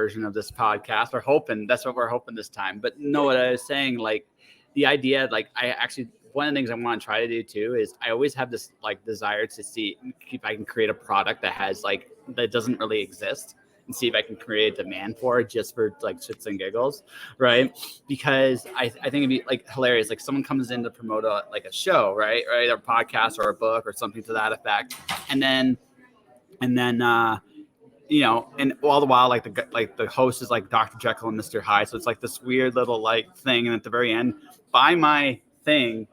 version of this podcast. We're hoping that's what we're hoping this time. But no, what I was saying, like the idea, like I actually, one of the things I want to try to do too is I always have this like desire to see if I can create a product that has like that doesn't really exist and see if I can create a demand for it just for like shits and giggles, right? Because I think it'd be like hilarious. Like someone comes in to promote a show, right, a podcast or a book or something to that effect, and then you know, and all the while, like the host is like Dr. Jekyll and Mr. Hyde, so it's like this weird little like thing, and at the very end, buy my thing,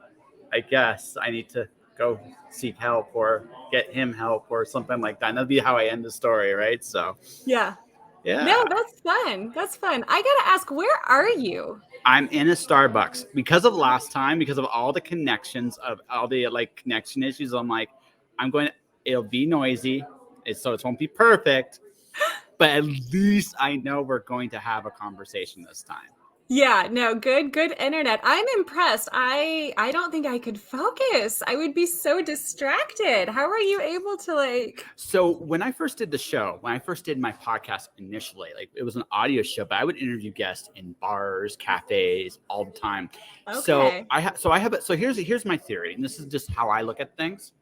I guess I need to go seek help or get him help or something like that. And that'd be how I end the story, right? So yeah. No, that's fun. That's fun. I gotta ask, where are you? I'm in a Starbucks because of last time, because of all the connections of all the like connection issues. I'm like, it'll be noisy, so it won't be perfect, but at least I know we're going to have a conversation this time. Yeah, no, good internet. I'm impressed. I don't think I could focus. I would be so distracted. How are you able to like? So when I first did my podcast initially, like it was an audio show, but I would interview guests in bars, cafes all the time. Okay. So here's my theory, and this is just how I look at things.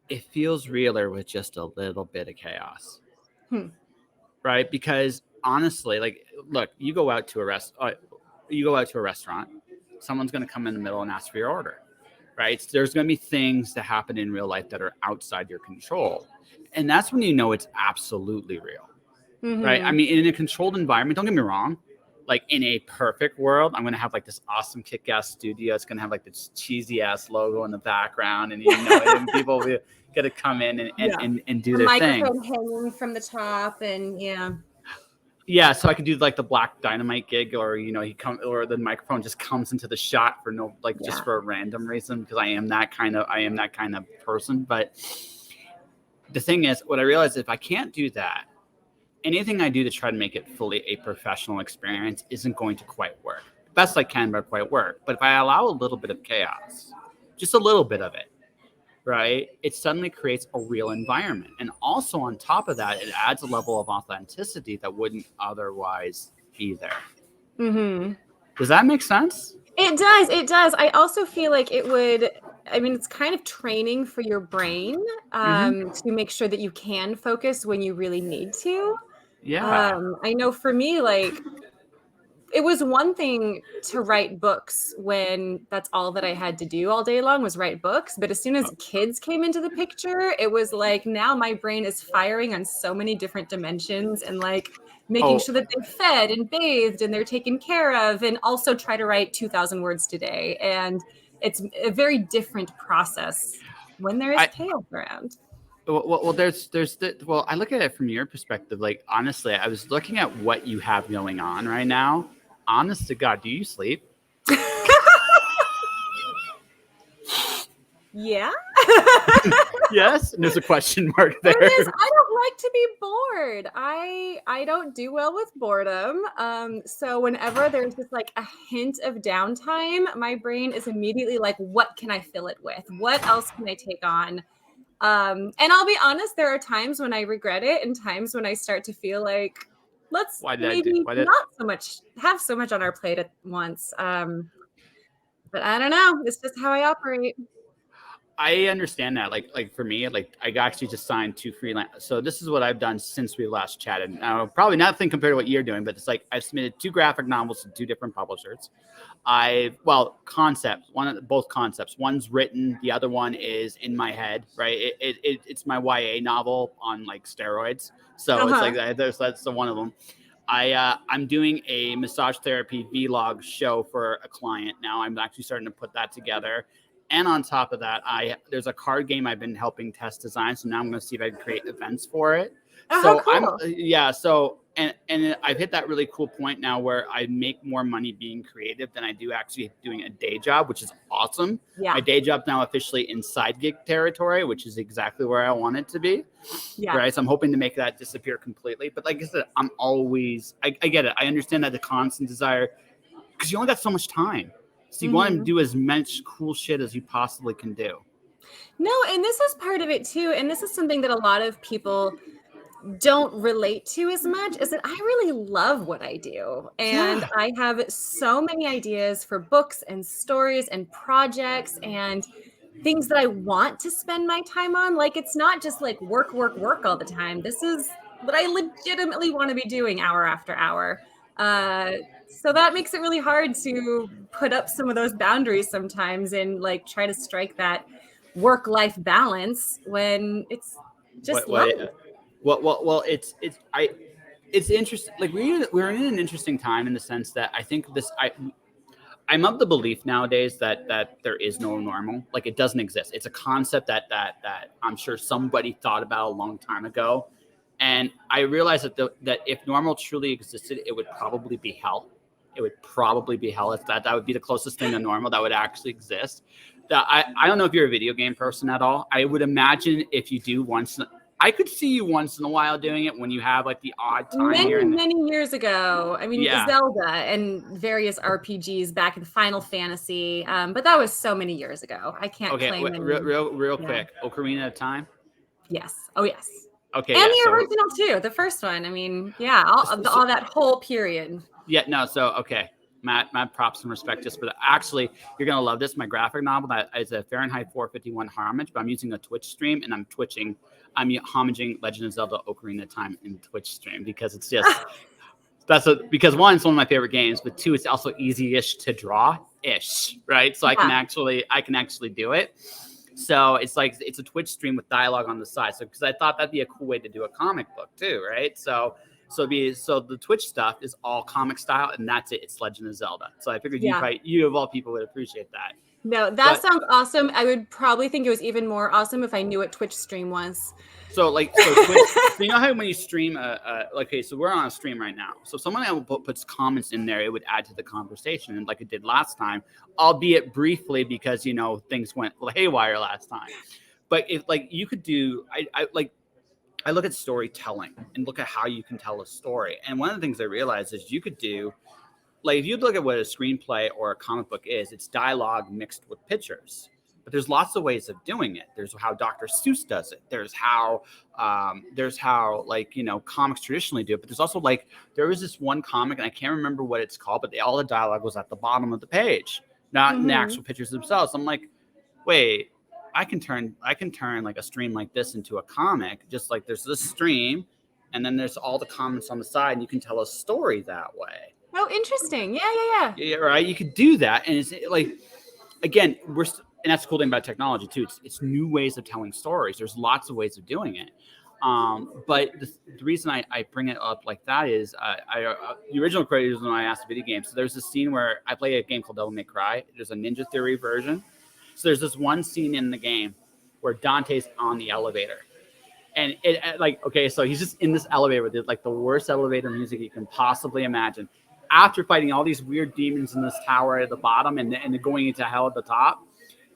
It feels realer with just a little bit of chaos. Right? Because honestly, like, look, you go out to a restaurant, someone's going to come in the middle and ask for your order, right? So there's going to be things that happen in real life that are outside your control. And that's when you know it's absolutely real, right? I mean, in a controlled environment, don't get me wrong, like in a perfect world, I'm going to have like this awesome kick-ass studio. It's going to have like this cheesy ass logo in the background, and and people will get to come in and do their thing. Microphone hanging from the top, and yeah, so I could do like the Black Dynamite gig, or or the microphone just comes into the shot for just for a random reason, because I am that kind of person. But the thing is, what I realized is if I can't do that, anything I do to try to make it fully a professional experience isn't going to quite work. Best I can, but quite work. But if I allow a little bit of chaos, just a little bit of it, right, it suddenly creates a real environment. And also on top of that, it adds a level of authenticity that wouldn't otherwise be there. Does that make sense? It does. I also feel like it would, I mean, it's kind of training for your brain to make sure that you can focus when you really need to. Yeah. I know for me, like, it was one thing to write books when that's all that I had to do all day long was write books. But as soon as kids came into the picture, it was like now my brain is firing on so many different dimensions, and like making sure that they're fed and bathed and they're taken care of, and also try to write 2,000 words today. And it's a very different process when there is chaos around. Well, I look at it from your perspective. Like, honestly, I was looking at what you have going on right now. Honest to God, do you sleep? Yeah. Yes. And there's a question mark there. It is. I don't like to be bored. I don't do well with boredom. So whenever there's just like a hint of downtime, my brain is immediately like, what can I fill it with? What else can I take on? And I'll be honest, there are times when I regret it and times when I start to feel like, let's not have so much on our plate at once. But I don't know. It's just how I operate. I understand that. Like for me, like I actually just signed 2 freelance. So this is what I've done since we last chatted. Now, probably nothing compared to what you're doing, but it's like I've submitted 2 graphic novels to 2 different publishers. Both concepts. One's written, the other one is in my head, right? It's my YA novel on like steroids. So it's like that's the one of them. I'm doing a massage therapy vlog show for a client now. I'm actually starting to put that together. And on top of that, there's a card game I've been helping test design. So now I'm going to see if I can create events for it. Cool. And I've hit that really cool point now where I make more money being creative than I do actually doing a day job, which is awesome. Yeah. My day job now officially in side gig territory, which is exactly where I want it to be. Yeah. Right. So I'm hoping to make that disappear completely. But like I said, I get it. I understand that the constant desire, because you only got so much time. So you want to do as much cool shit as you possibly can do. No, and this is part of it too. And this is something that a lot of people don't relate to as much is that I really love what I do. And Yeah. I have so many ideas for books and stories and projects and things that I want to spend my time on. Like, it's not just like work, work, work all the time. This is what I legitimately want to be doing hour after hour. Uh, so that makes it really hard to put up some of those boundaries sometimes and like try to strike that work-life balance when it's just What? life. It's interesting. Like we're in an interesting time in the sense that I think I'm of the belief nowadays that there is no normal. Like it doesn't exist. It's a concept that I'm sure somebody thought about a long time ago, and I realized that if normal truly existed, it would probably be hell. It would probably be hell if that would be the closest thing to normal that would actually exist. That I don't know if you're a video game person at all. I would imagine if you do once, I could see you once in a while doing it when you have like the odd time here Many, and many years ago. I mean, yeah. Zelda and various RPGs back in Final Fantasy. But that was so many years ago. I can't Okay, claim any. real Yeah. quick. Ocarina of Time. Yes. Oh, yes. Okay, And yeah. the So original too, the first one. I mean, yeah, so, all that whole period. yeah, no, so okay. Matt, props and respect just for that. Actually, you're gonna love this. My graphic novel that is a Fahrenheit 451 homage, but I'm using a Twitch stream and I'm homaging Legend of Zelda Ocarina of Time in Twitch stream because it's just because one, it's one of my favorite games, but two, it's also easy-ish to draw-ish, right? So Yeah. I can actually do it. So it's like it's a Twitch stream with dialogue on the side. So because I thought that'd be a cool way to do a comic book too, right? So the Twitch stuff is all comic style, and that's it. It's Legend of Zelda. So I figured Yeah. you of all people would appreciate that. No, that But sounds awesome. I would probably think it was even more awesome if I knew what Twitch stream was. so Twitch. So you know how when you stream okay, so we're on a stream right now. So if someone puts comments in there, it would add to the conversation, and like it did last time, albeit briefly because things went haywire last time. But if like you could do, I look at storytelling and look at how you can tell a story. And one of the things I realized is you could do, like, if you look at what a screenplay or a comic book is, it's dialogue mixed with pictures. But there's lots of ways of doing it. There's how Dr. Seuss does it. There's how comics traditionally do it. But there's also there was this one comic, and I can't remember what it's called, but all the dialogue was at the bottom of the page, not in the actual pictures themselves. I'm like, wait, I can turn like a stream like this into a comic. Just like there's this stream, and then there's all the comments on the side, and you can tell a story that way. Oh, interesting. Yeah. Yeah, right. You could do that, and it's like, again, and that's the cool thing about technology too. It's new ways of telling stories. There's lots of ways of doing it. But the reason I bring it up like that is the original creators when I asked the video game. So there's this scene where I play a game called Devil May Cry. There's a Ninja Theory version. So there's this one scene in the game where Dante's on the elevator. And so he's just in this elevator with the worst elevator music you can possibly imagine. After fighting all these weird demons in this tower at the bottom and going into hell at the top,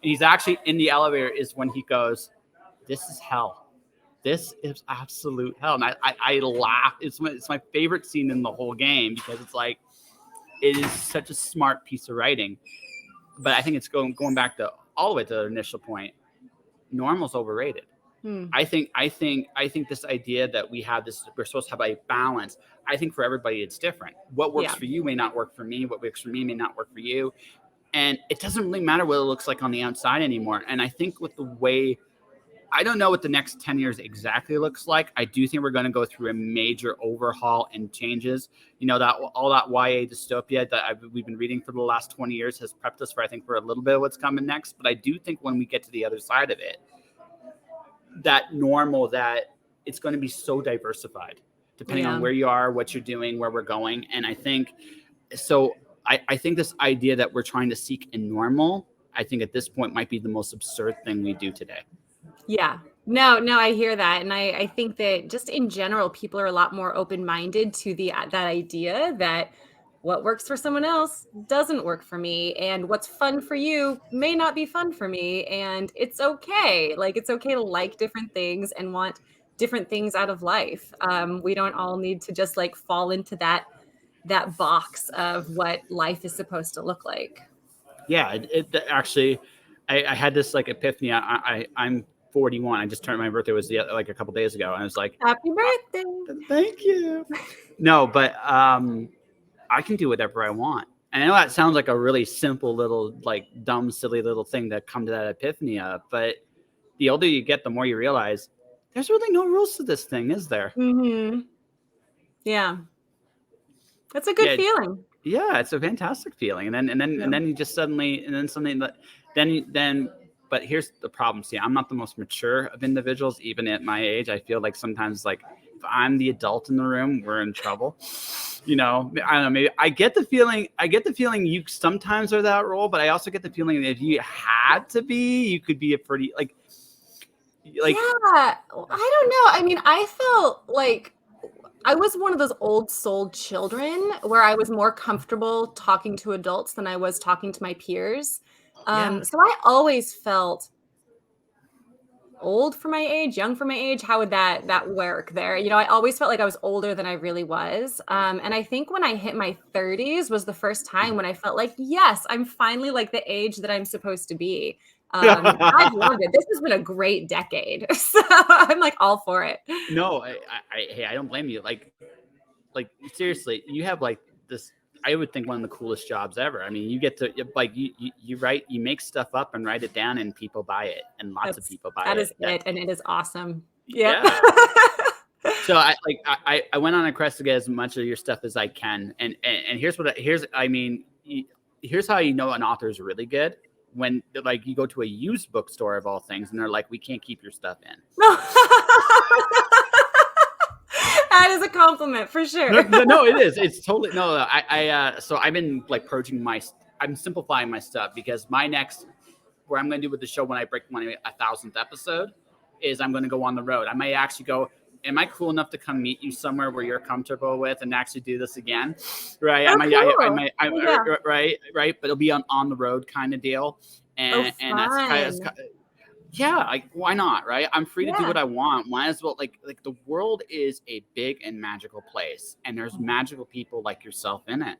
and he's actually in the elevator is when he goes, "This is hell. This is absolute hell." And I laugh. It's my favorite scene in the whole game because it's like it is such a smart piece of writing. But I think it's going back to all the way to the initial point. Normal's overrated. I think this idea that we're supposed to have a balance. I think for everybody it's different. What works for you may not work for me. What works for me may not work for you. And it doesn't really matter what it looks like on the outside anymore. And I think with the way, I don't know what the next 10 years exactly looks like. I do think we're going to go through a major overhaul and changes. That all that YA dystopia that we've been reading for the last 20 years has prepped us for, I think, for a little bit of what's coming next. But I do think when we get to the other side of it, that it's going to be so diversified depending on where you are, what you're doing, where we're going. And I think so. I think this idea that we're trying to seek a normal, I think at this point might be the most absurd thing we do today. Yeah. No, I hear that. And I think that just in general, people are a lot more open-minded to that idea that what works for someone else doesn't work for me. And what's fun for you may not be fun for me. And it's okay. Like, it's okay to like different things and want different things out of life. We don't all need to just fall into that box of what life is supposed to look like. Yeah, actually, I had this epiphany. I'm 41. I just turned, my birthday was like a couple days ago, and I was like, Happy birthday. thank you. No, but I can do whatever I want. And I know that sounds like a really simple little, like dumb, silly little thing to come to that epiphany of, but the older you get, the more you realize there's really no rules to this thing, is there? Mm-hmm. Yeah. That's a good Yeah, feeling. yeah, it's a fantastic feeling. And then you just suddenly, and then something that, then, but here's the problem. See, I'm not the most mature of individuals, even at my age. I feel like sometimes, like, if I'm the adult in the room, we're in trouble. I don't know, maybe I get the feeling you sometimes are that role, but I also get the feeling that if you had to be, you could be a pretty, like, Yeah, I don't know. I mean, I felt like I was one of those old soul children where I was more comfortable talking to adults than I was talking to my peers. yeah. So I always felt old for my age, young for my age. How would that work there? I always felt like I was older than I really was. And I think when I hit my 30s was the first time when I felt like, yes, I'm finally like the age that I'm supposed to be. I've loved it. This has been a great decade. So I'm like all for it. No, hey, I don't blame you. Like seriously, you have like this. I would think one of the coolest jobs ever. I mean, you get to, like, you write, you make stuff up and write it down, and people buy it, and lots of people buy That it. is it, and it is awesome. Yep. Yeah. So I went on a quest to get as much of your stuff as I can, and here's here's how you know an author is really good. When, like, you go to a used bookstore of all things, and they're like, we can't keep your stuff in. That is a compliment for sure. No, it is. It's totally no. So I've been like I'm simplifying my stuff, because my next, where I'm going to do with the show when I break my 1,000th episode, is I'm going to go on the road. I might actually go. Am I cool enough to come meet you somewhere where you're comfortable with and actually do this again? Right. Cool. Right. But it'll be on the road kind of deal. And that's kind of, yeah, like, why not? Right. I'm free to do what I want. Might as well, like the world is a big and magical place, and there's magical people like yourself in it.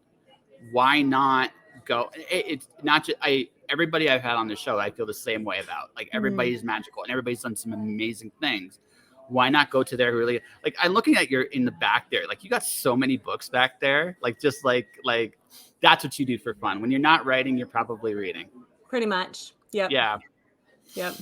Why not go? It's not just everybody I've had on the show, I feel the same way about. Like, everybody's magical and everybody's done some amazing things. Why not go to their really, like, I'm looking at your in the back there, like, you got so many books back there, like, just like that's what you do for fun. When you're not writing, you're probably reading. Pretty much. Yep. Yeah. Yep.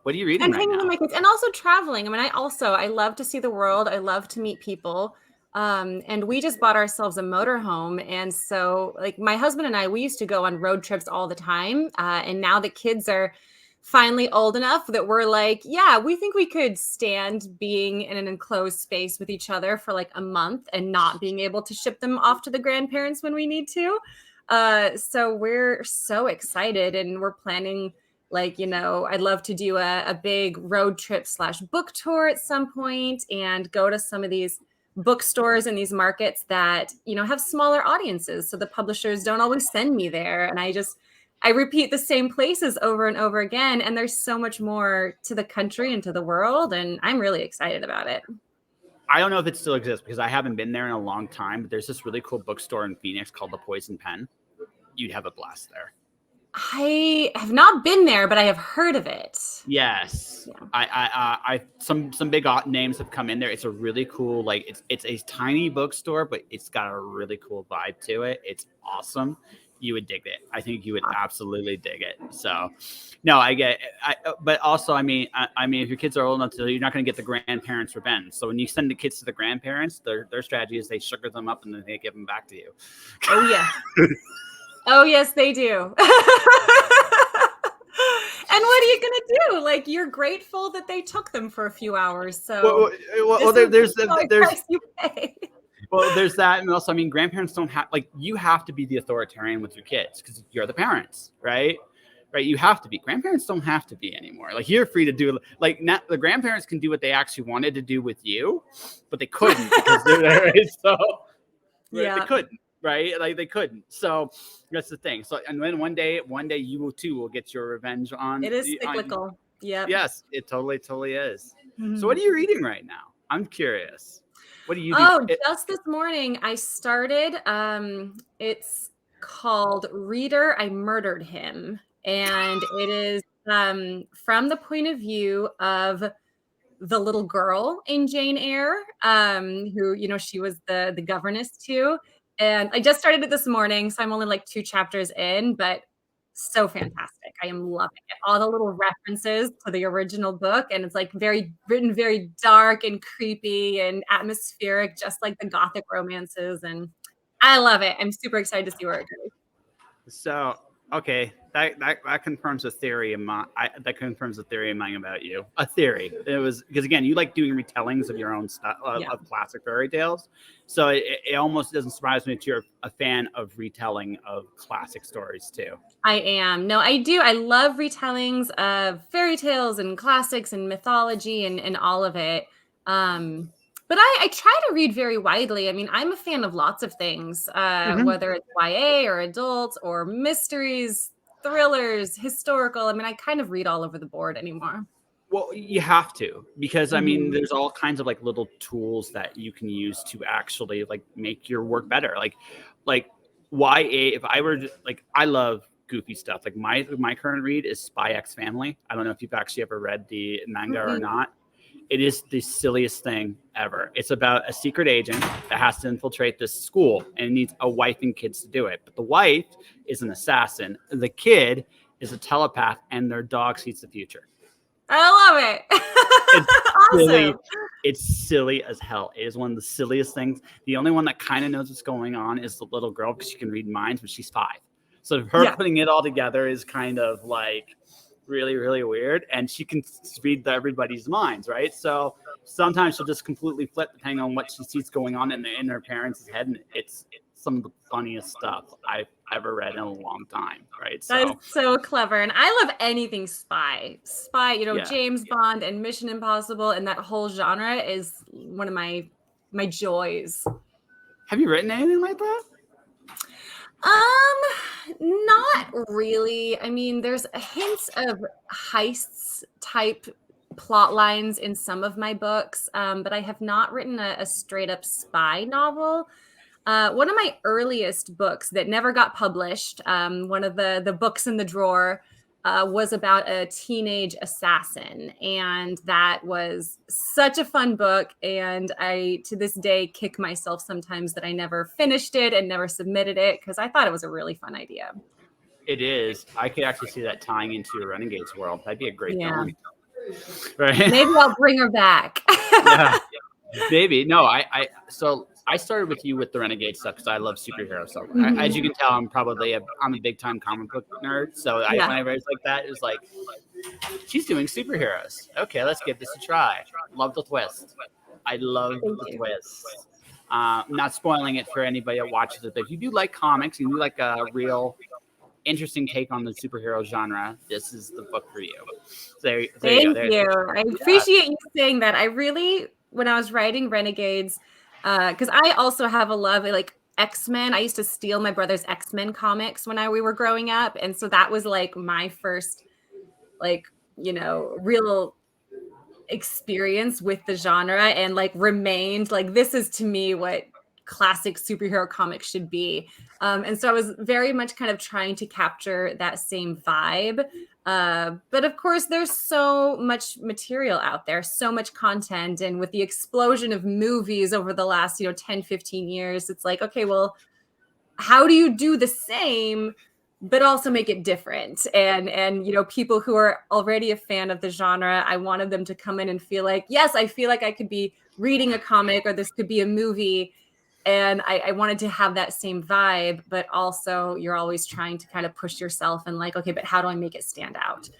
What are you reading And right hanging now? with my kids, and also traveling. I mean, I love to see the world. I love to meet people. And we just bought ourselves a motorhome. And so, like, my husband and I, we used to go on road trips all the time. And now the kids are finally old enough that we're like, yeah, we think we could stand being in an enclosed space with each other for like a month and not being able to ship them off to the grandparents when we need to. So we're so excited, and we're planning, like, I'd love to do a big road trip / book tour at some point, and go to some of these bookstores and these markets that, have smaller audiences. So the publishers don't always send me there. And I repeat the same places over and over again. And there's so much more to the country and to the world. And I'm really excited about it. I don't know if it still exists, because I haven't been there in a long time, but there's this really cool bookstore in Phoenix called The Poison Pen. You'd have a blast there. I have not been there, but I have heard of it. Yes. Yeah. I some big names have come in there. It's a really cool, like, it's a tiny bookstore, but it's got a really cool vibe to it. It's awesome. You would dig it. I think you would absolutely dig it. So, no, I get it. But also, I mean, if your kids are old enough to, you're not going to get the grandparents' revenge. So when you send the kids to the grandparents, their strategy is they sugar them up and then they give them back to you. Oh yeah. Oh yes, they do. And what are you going to do? Like, you're grateful that they took them for a few hours. So there's that. And also, I mean, grandparents don't have, like, you have to be the authoritarian with your kids because you're the parents, right? Right. You have to be. Grandparents don't have to be anymore. Like, you're free to do, like, not, the grandparents can do what they actually wanted to do with you, but they couldn't because they're there. Right? So they couldn't. Right, like, they couldn't. So that's the thing. So, and then one day you will get your revenge on. It is cyclical. Yeah. Yes, it totally is. Mm-hmm. So, what are you reading right now? I'm curious. What do you do? Oh, just this morning I started. It's called Reader, I Murdered Him, and it is from the point of view of the little girl in Jane Eyre, who, she was the governess too. And I just started it this morning, so I'm only like 2 chapters in, but so fantastic. I am loving it. All the little references to the original book, and it's like written very dark and creepy and atmospheric, just like the Gothic romances. And I love it. I'm super excited to see where it goes. So, okay, that confirms a theory of mine. That confirms a theory of mine about you. A theory. It was because again, you like doing retellings of your own stuff of classic fairy tales. So it almost doesn't surprise me that you're a fan of retelling of classic stories too. I am. No, I do. I love retellings of fairy tales and classics and mythology and all of it. But I try to read very widely. I mean, I'm a fan of lots of things, whether it's YA or adult or mysteries, thrillers, historical. I mean, I kind of read all over the board anymore. Well, you have to, because I mean, there's all kinds of like little tools that you can use to actually like make your work better. Like YA, if I were like, I love goofy stuff. Like my current read is Spy X Family. I don't know if you've actually ever read the manga or not. It is the silliest thing ever. It's about a secret agent that has to infiltrate this school and needs a wife and kids to do it. But the wife is an assassin. The kid is a telepath, and their dog sees the future. I love it. It's awesome. silly. It's silly as hell. It is one of the silliest things. The only one that kind of knows what's going on is the little girl, because she can read minds, but she's 5. So her putting it all together is kind of like really, really weird. And she can read everybody's minds, right? So sometimes she'll just completely flip depending on what she sees going on in her parents' head. And it's some of the funniest stuff I've ever read in a long time, right? That is so clever. And I love anything spy, James Bond and Mission Impossible, and that whole genre is one of my joys. Have you written anything like that? Not really. I mean, there's hints of heists type plot lines in some of my books, but I have not written a straight up spy novel. One of my earliest books that never got published, one of the books in the drawer, was about a teenage assassin. And that was such a fun book. And I, to this day, kick myself sometimes that I never finished it and never submitted it, because I thought it was a really fun idea. It is. I could actually see that tying into your Renegades world. That'd be a great villain. Right? Maybe I'll bring her back. Yeah. Maybe. No, so I started with you with the Renegade stuff because I love superhero stuff. As you can tell, I'm a big time comic book nerd. So when I read like that, it was like, she's doing superheroes. Okay, let's give this a try. Love the twist. I love the twist. Not spoiling it for anybody that watches it, but if you do like comics and you like a real interesting take on the superhero genre, this is the book for you. Thank you. I appreciate you saying that. I really, when I was writing Renegades, because I also have a love like X-Men. I used to steal my brother's X-Men comics when we were growing up, and so that was like my first, real experience with the genre, and like remained like, this is to me what classic superhero comics should be. And so I was very much kind of trying to capture that same vibe. But of course, there's so much material out there, so much content. And with the explosion of movies over the last, 10, 15 years, it's like, okay, well, how do you do the same, but also make it different? And people who are already a fan of the genre, I wanted them to come in and feel like, yes, I feel like I could be reading a comic, or this could be a movie. And I wanted to have that same vibe, but also you're always trying to kind of push yourself and like, okay, but how do I make it stand out?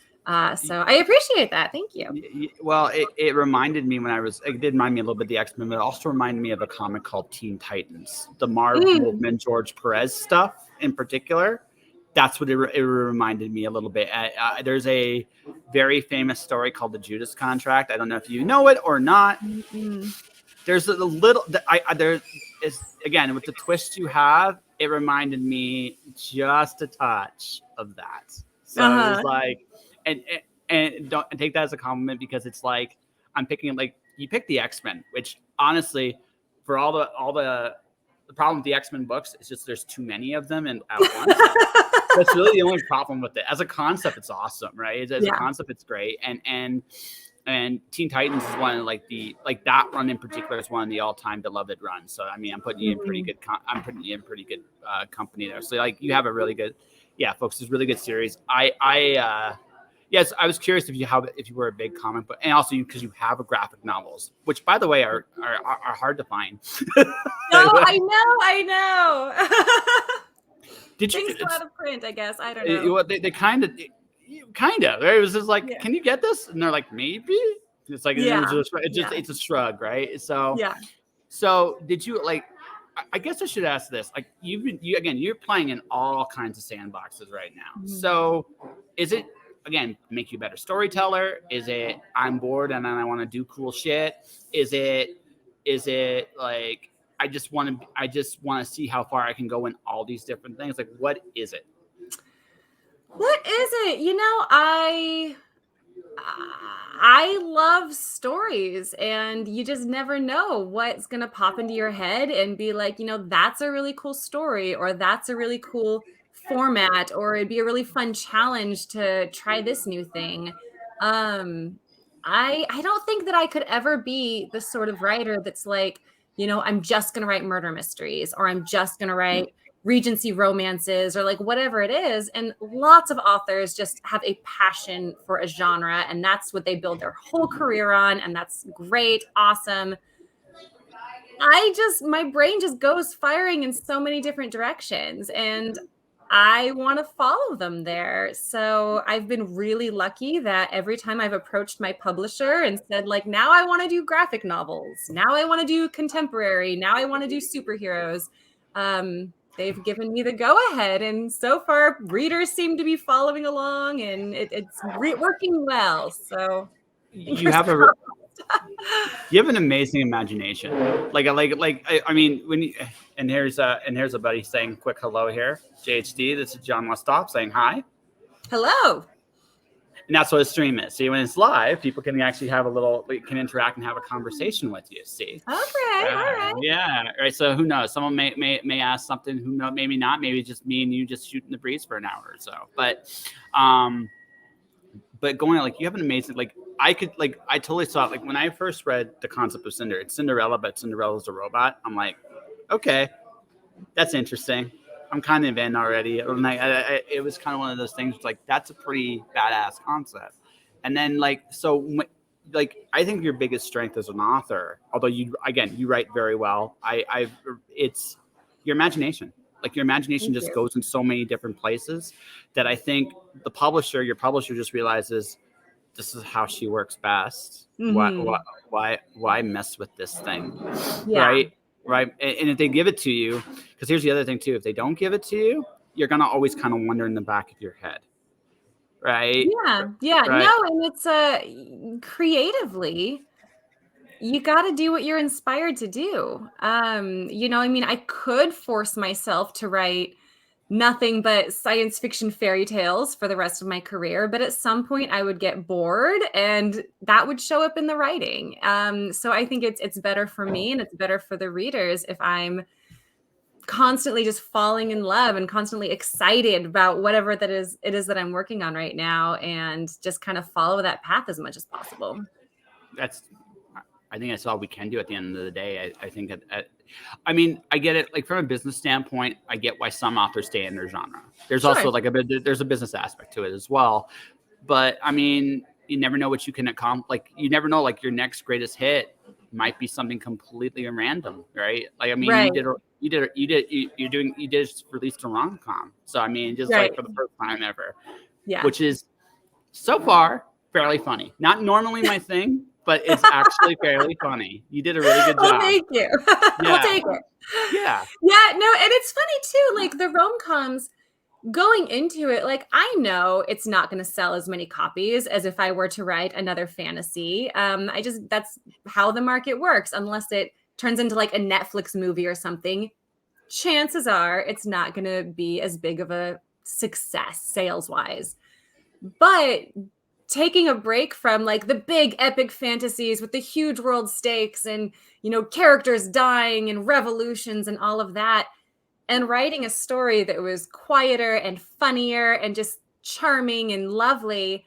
So I appreciate that. Thank you. Well, it reminded me it did remind me a little bit of the X-Men, but it also reminded me of a comic called Teen Titans, the Marv Wolfman, George Perez stuff in particular. That's what it reminded me a little bit. There's a very famous story called the Judas Contract. I don't know if you know it or not. There's a little, there is, again, with the twist you have, it reminded me just a touch of that. So it was like, and don't take that as a compliment, because it's like, I'm picking, like, you picked the X-Men, which honestly, for all the the problem with the X-Men books is just there's too many of them and at once. That's really the only problem with it. As a concept, it's awesome, right? As a concept, it's great. And Teen Titans is one of that run in particular is one of the all-time beloved runs. So I mean, I'm putting you in pretty good. Company there. So like you have a really good, folks. It's a really good series. Yes, I was curious if you were a big comic book, and also because you have a graphic novels, which by the way are hard to find. No, I know. Did you? Things go out of print, I guess. I don't know. They kind of. Right? It was just like, can you get this? And they're like, maybe. It's like it's a shrug, right? So So did you like? I guess I should ask this. Like you're playing in all kinds of sandboxes right now. Mm-hmm. So is it again make you a better storyteller? Is it I'm bored and I want to do cool shit? Is it like I just want to see how far I can go in all these different things? Like what is it? What is it? I love stories, and you just never know what's going to pop into your head and be like, that's a really cool story, or that's a really cool format, or it'd be a really fun challenge to try this new thing. I don't think that I could ever be the sort of writer that's like, I'm just going to write murder mysteries, or I'm just going to write Regency romances, or like whatever it is. And lots of authors just have a passion for a genre, and that's what they build their whole career on. And that's great. Awesome. My brain just goes firing in so many different directions, and I want to follow them there. So I've been really lucky that every time I've approached my publisher and said, like, now I want to do graphic novels, now I want to do contemporary, now I want to do superheroes, they've given me the go-ahead, and so far readers seem to be following along, and it's working well. So you have an amazing imagination. I mean, and here's a buddy saying quick hello here. JHD, this is John Westhoff saying hi. Hello. And that's what a stream is. See, when it's live, people can actually can interact and have a conversation with you. See? Okay, all right. Yeah, right. So who knows? Someone may ask something. Who knows? Maybe not. Maybe just me and you just shooting the breeze for an hour or so. But going like you have an amazing I totally saw it. Like when I first read the concept of Cinder, it's Cinderella, but Cinderella's a robot. I'm like, okay, that's interesting. I'm kind of in already. It was kind of one of those things like that's a pretty badass concept. And then I think your biggest strength as an author, although you write very well. It's your imagination. Like your imagination just goes in so many different places that I think your publisher just realizes this is how she works best. Mm-hmm. Why mess with this thing? Yeah. Right. And if they give it to you, because here's the other thing too, if they don't give it to you, you're going to always kind of wonder in the back of your head. Right. Yeah. Right? No. And it's creatively, you got to do what you're inspired to do. I could force myself to write nothing but science fiction fairy tales for the rest of my career, but at some point I would get bored, and that would show up in the writing. So I think it's better for me, and it's better for the readers if I'm constantly just falling in love and constantly excited about whatever it is that I'm working on right now, and just kind of follow that path as much as possible. I think that's all we can do at the end of the day. I think I get it. Like from a business standpoint, I get why some authors stay in their genre. There's also there's a business aspect to it as well. But I mean, you never know what you can accomplish. Like you never know, like your next greatest hit might be something completely random, right? Like, I mean, you just released a rom-com. So I mean, just like for the first time ever, which is so far fairly funny. Not normally my thing, but it's actually fairly funny. You did a really good job. Oh, thank you. I'll take it. Yeah. Yeah, no, and it's funny too, like the rom-coms, going into it, like I know it's not going to sell as many copies as if I were to write another fantasy. That's how the market works. Unless it turns into like a Netflix movie or something, chances are it's not going to be as big of a success sales-wise. But taking a break from like the big epic fantasies with the huge world stakes and, characters dying and revolutions and all of that, and writing a story that was quieter and funnier and just charming and lovely.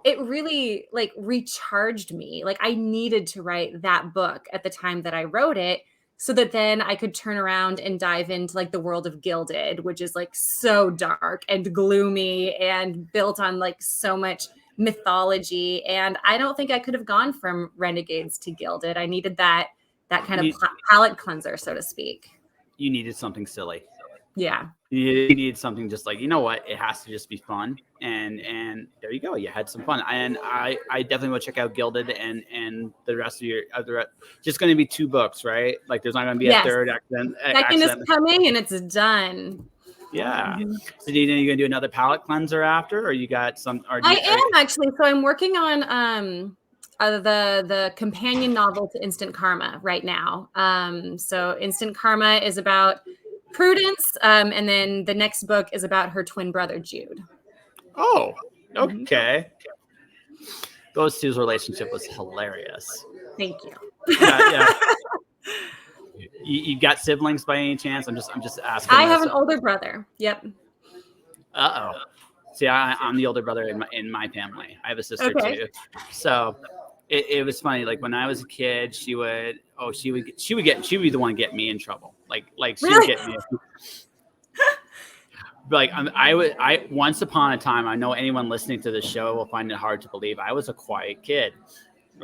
It really like recharged me. Like I needed to write that book at the time that I wrote it, so that then I could turn around and dive into like the world of Gilded, which is like so dark and gloomy and built on like so much mythology. And I don't think I could have gone from Renegades to Gilded. I needed that kind of palate cleanser, so to speak. You needed something silly. Yeah. You needed something just like, you know what, it has to just be fun, and there you go, you had some fun. And I definitely will check out Gilded and the rest of your other. Just going to be 2 books, right? Like there's not going to be a third accident. Second is coming and it's done. Yeah. So you going to do another palate cleanser after, or you got some? I am actually. So I'm working on the companion novel to Instant Karma right now. So Instant Karma is about Prudence, and then the next book is about her twin brother Jude. Oh, okay. Those two's relationship was hilarious. Thank you. Yeah. You got siblings by any chance? I'm just asking. I have an older brother. Yep. See, I'm the older brother in my family. I have a sister too. So it was funny. Like when I was a kid, she would be the one to get me in trouble. Like she would get me. Like I once upon a time, I know anyone listening to this show will find it hard to believe I was a quiet kid.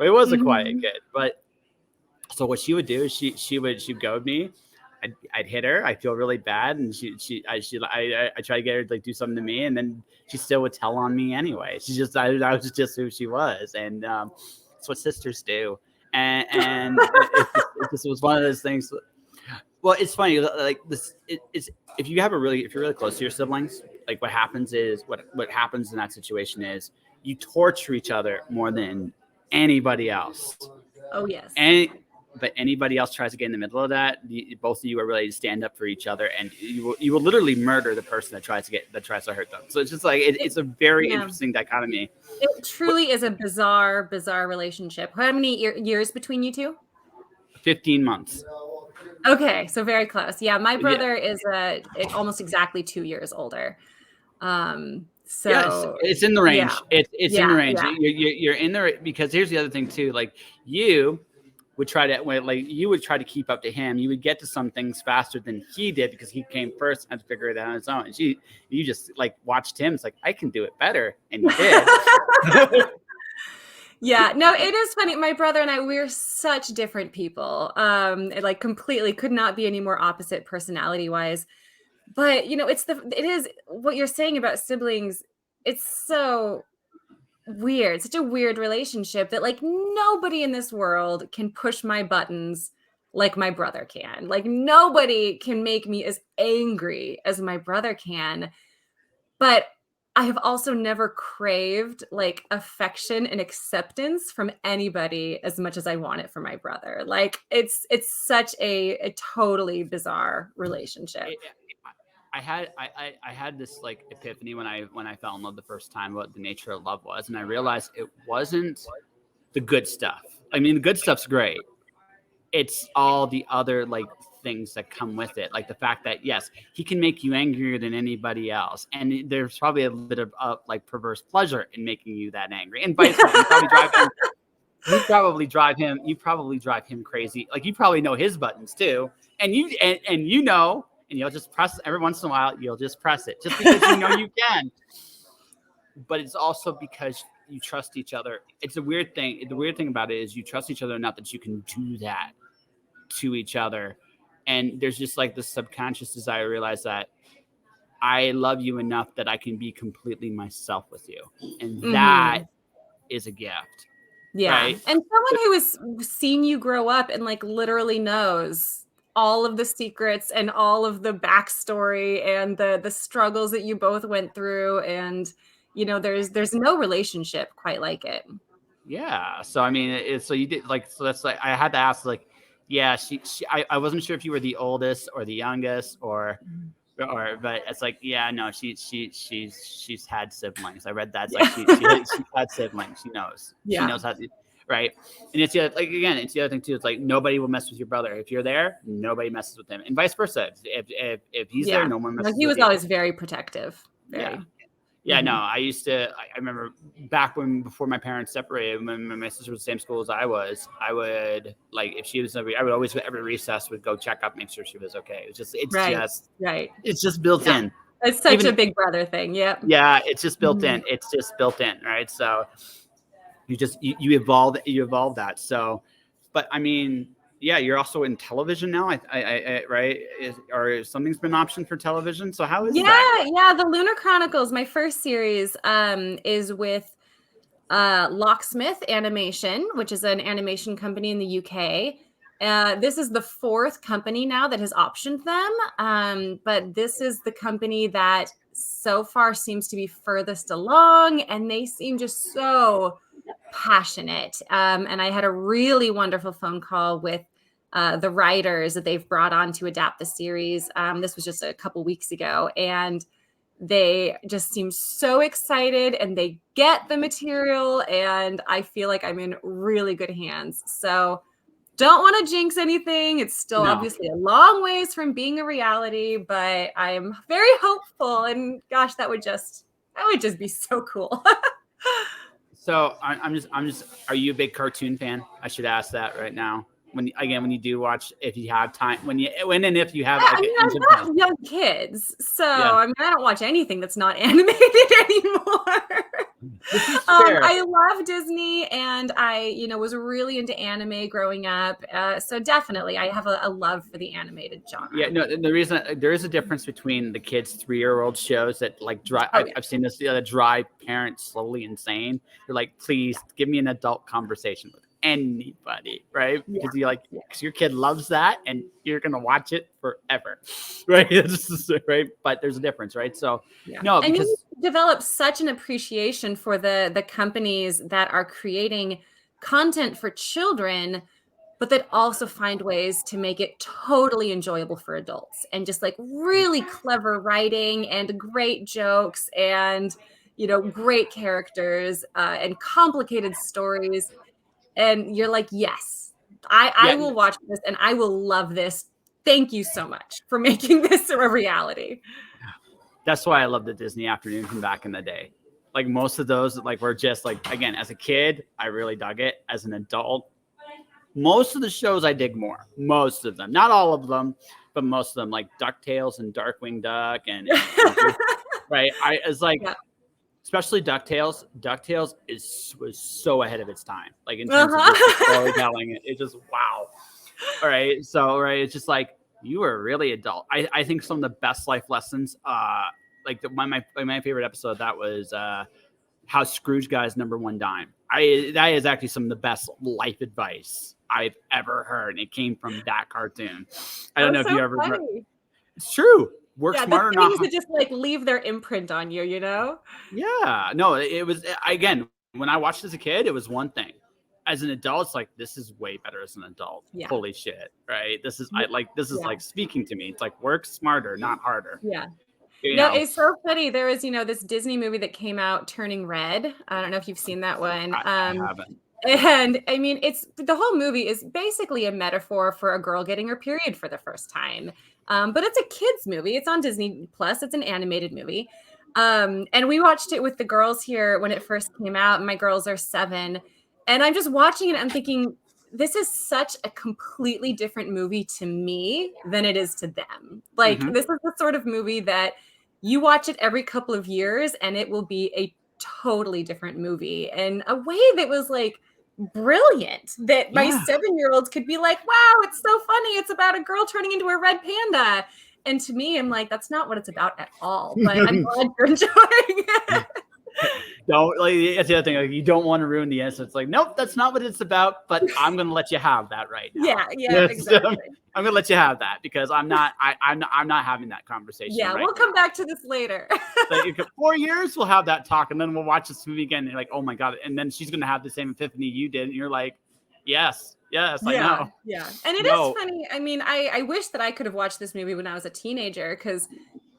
I was a quiet kid, but so what she would do is she'd goad me. I'd hit her. I feel really bad, and I try to get her to like do something to me, and then she still would tell on me anyway. I was just who she was, and that's what sisters do. And it just was one of those things. Well, it's funny, like this. It's if you're really close to your siblings, like what happens is what happens in that situation is you torture each other more than anybody else. Oh yes. But anybody else tries to get in the middle of that, both of you are ready to stand up for each other, and you will literally murder the person that tries to hurt them. So it's just like it's a very interesting dichotomy. It truly is a bizarre relationship. How many years between you two? 15 months. Okay, so very close. Yeah, my brother is almost exactly 2 years older. So it's in the range. Yeah. It's in the range. Yeah. You're in there because here's the other thing too. Like you would try to keep up to him. You would get to some things faster than he did because he came first and had to figure it out on his own. And you just like watched him. It's like, I can do it better. And you did. Yeah, no, it is funny. My brother and I, we're such different people. Like completely could not be any more opposite personality wise. But it is what you're saying about siblings. It's so weird, such a weird relationship that like nobody in this world can push my buttons like my brother can. Like nobody can make me as angry as my brother can. But I have also never craved like affection and acceptance from anybody as much as I want it from my brother. Like it's such a totally bizarre relationship. I had this like epiphany when I fell in love the first time what the nature of love was, and I realized it wasn't the good stuff. I mean, the good stuff's great. It's all the other like things that come with it, like the fact that yes, he can make you angrier than anybody else, and there's probably a bit of like perverse pleasure in making you that angry, and vice versa. You probably drive him crazy. Like you probably know his buttons too, and you know. And you'll just press every once in a while. You'll just press it just because you know you can. But it's also because you trust each other. It's a weird thing. The weird thing about it is you trust each other enough that you can do that to each other. And there's just like this subconscious desire to realize that I love you enough that I can be completely myself with you. And that is a gift. Yeah. Right? And someone who has seen you grow up and like literally knows all of the secrets and all of the backstory and the struggles that you both went through. And, there's no relationship quite like it. Yeah. So, I mean, so you did like, so that's like, I had to ask like, yeah, I wasn't sure if you were the oldest or the youngest or but it's like, yeah, no, she's had siblings. I read that. It's Yeah. like she's had siblings. She knows. She Yeah. knows how to, right? And it's the other, like, again, it's the other thing too. It's like nobody will mess with your brother. If you're there, nobody messes with him, and vice versa. If he's there, no one messes he with was you. always very protective. Very. Yeah. Yeah, no, I used to. I remember back before my parents separated, when my sister was the same school as I was. I would, like, if she was, I would always every recess would go check up, make sure she was okay. It's just built in. It's such a big brother thing. Yep. Yeah, it's just built in. It's just built in, right? So you evolve that. So, but I mean, yeah, you're also in television now. I right? Or something's been optioned for television. So how is that? Yeah, the Lunar Chronicles. My first series is with Locksmith Animation, which is an animation company in the UK. This is the fourth company now that has optioned them, but this is the company that so far seems to be furthest along, and they seem just so passionate. And I had a really wonderful phone call with the writers that they've brought on to adapt the series. This was just a couple weeks ago, and they just seem so excited and they get the material, and I feel like I'm in really good hands. So don't want to jinx anything. It's still obviously a long ways from being a reality, but I am very hopeful, and gosh, that would just be so cool. So I'm just, are you a big cartoon fan? I should ask that right now. When you do watch, if you have time, when and if you have, I have young kids, so I mean, I don't watch anything that's not animated anymore. This is fair. I love Disney, and I, was really into anime growing up. So definitely, I have a love for the animated genre. Yeah, no, the reason there is a difference between the kids' 3-year-old shows that like drive. I've seen this drive parents slowly insane. You're like, please give me an adult conversation with anybody, right? Because because your kid loves that, and you're gonna watch it forever, right? Right. But there's a difference, right? So no, because you develop such an appreciation for the companies that are creating content for children, but that also find ways to make it totally enjoyable for adults, and just like really clever writing and great jokes and great characters and complicated stories. And you're like, yes, I will watch this and I will love this. Thank you so much for making this a reality. That's why I love the Disney afternoon from back in the day. Like most of those, like were just like, again, as a kid, I really dug it. As an adult, most of the shows I dig more. Most of them, not all of them, but most of them, like DuckTales and Darkwing Duck, and right. Especially DuckTales. DuckTales was so ahead of its time. Like in terms of storytelling, it just wow. All right, so it's just like you were really adult. I think some of the best life lessons, like my favorite episode, that was how Scrooge got his #1 dime. That is actually some of the best life advice I've ever heard. It came from that cartoon. I don't know if you ever. It's true. Work smarter, not to just like leave their imprint on you, Yeah, no, it was, again, when I watched as a kid, it was one thing. As an adult, it's like, this is way better as an adult. Yeah. Holy shit, right? This is like speaking to me. It's like, work smarter, not harder. Yeah. It's so funny. There was, this Disney movie that came out, Turning Red. I don't know if you've seen that one. I haven't. And I mean, the whole movie is basically a metaphor for a girl getting her period for the first time. But it's a kids movie. It's on Disney Plus. It's an animated movie. And we watched it with the girls here when it first came out. My girls are 7. And I'm just watching it. I'm thinking, this is such a completely different movie to me than it is to them. Like, this is the sort of movie that you watch it every couple of years and it will be a totally different movie, and a way that was like brilliant, that my 7-year-olds could be like, wow, it's so funny. It's about a girl turning into a red panda. And to me, I'm like, that's not what it's about at all. But I'm glad you're enjoying it. Don't, like, that's the other thing. Like, you don't want to ruin the answer. It's like, nope, that's not what it's about. But I'm gonna let you have that right now. Yeah, exactly. I'm gonna let you have that because I'm not having that conversation. Yeah, we'll come back to this later. Like, 4 years, we'll have that talk, and then we'll watch this movie again. And you're like, oh my god! And then she's gonna have the same epiphany you did, and you're like, yes, I know. Yeah, and it is funny. I mean, I wish that I could have watched this movie when I was a teenager, because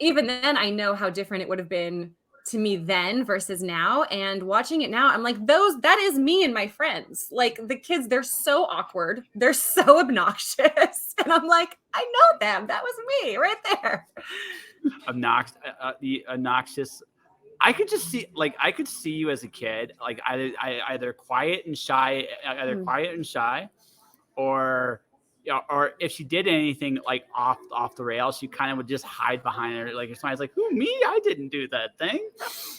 even then I know how different it would have been to me then versus now. And watching it now, I'm like, that is me and my friends. Like the kids, they're so awkward. They're so obnoxious. And I'm like, I know them. That was me right there. The obnoxious. I could just see, like, I could see you as a kid, like either quiet and shy, or or if she did anything like off the rails, she kind of would just hide behind her. Like if somebody's like, "Who, me? I didn't do that thing."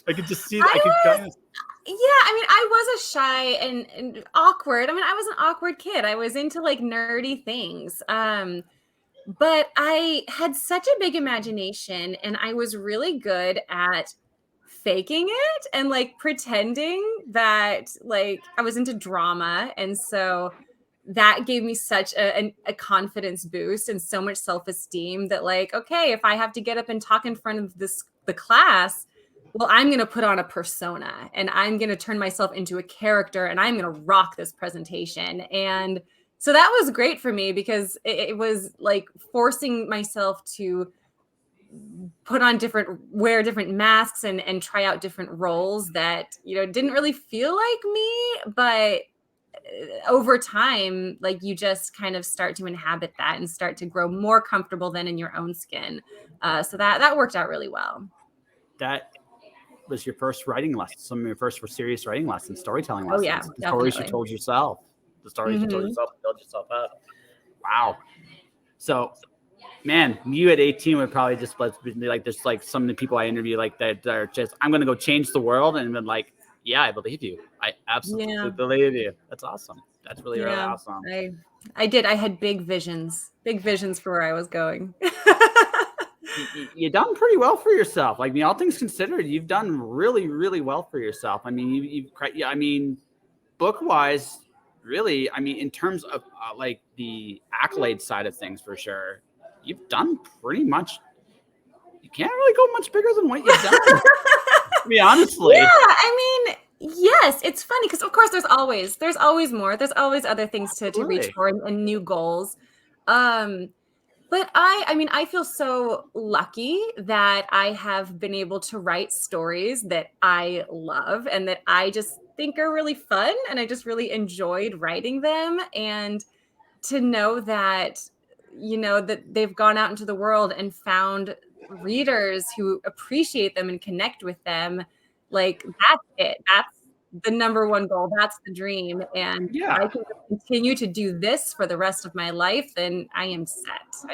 I could just see. I I could was, kind of. yeah, I mean, I was a shy and awkward. I mean, I was an awkward kid. I was into like nerdy things. But I had such a big imagination and I was really good at faking it and like pretending that like I was into drama. And so that gave me such a confidence boost and so much self-esteem that like, okay, if I have to get up and talk in front of the class, well, I'm going to put on a persona and I'm going to turn myself into a character and I'm going to rock this presentation. And so that was great for me because it was like forcing myself to wear different masks and try out different roles that, didn't really feel like me, but over time, like you just kind of start to inhabit that and start to grow more comfortable than in your own skin. So that worked out really well. That was your first writing lesson. Some of your first serious writing lessons, storytelling Oh lessons. yeah, The stories you definitely. told yourself. The stories you told yourself to build yourself up. Wow. So, man, you at 18 would probably just be like, there's like some of the people I interview like that are just, I'm going to go change the world. And then like, yeah, I believe you. I absolutely believe you. That's awesome. That's really, really Yeah, awesome. I did. I had big visions for where I was going. You've done pretty well for yourself. Like, all things considered, you've done really, really well for yourself. I mean, I mean, book wise, really, I mean, in terms of like the accolade side of things, for sure, you've done pretty much. You can't really go much bigger than what you've done. To be honestly. Yeah, I mean, yes, it's funny because of course there's always more. There's always other things to reach for and new goals. But I mean, I feel so lucky that I have been able to write stories that I love and that I just think are really fun. And I just really enjoyed writing them. And to know that, that they've gone out into the world and found readers who appreciate them and connect with them, like that's it. That's the number one goal. That's the dream. And if I can continue to do this for the rest of my life, then I am set.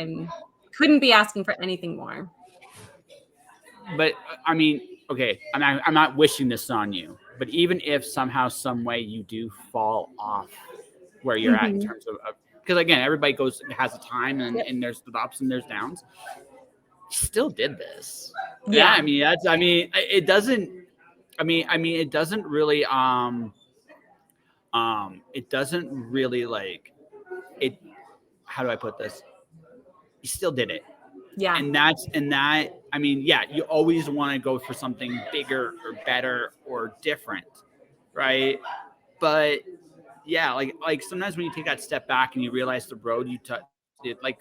Couldn't be asking for anything more. But I mean, okay, I'm not wishing this on you, but even if somehow, some way you do fall off where you're at in terms of, because again, everybody has a time and there's the ups and there's downs. You still did this. Yeah. I mean, it doesn't, it doesn't really, it doesn't really like it. How do I put this? You still did it. Yeah. And I mean, yeah, you always want to go for something bigger or better or different, right? But yeah, like sometimes when you take that step back and you realize the road you took, like,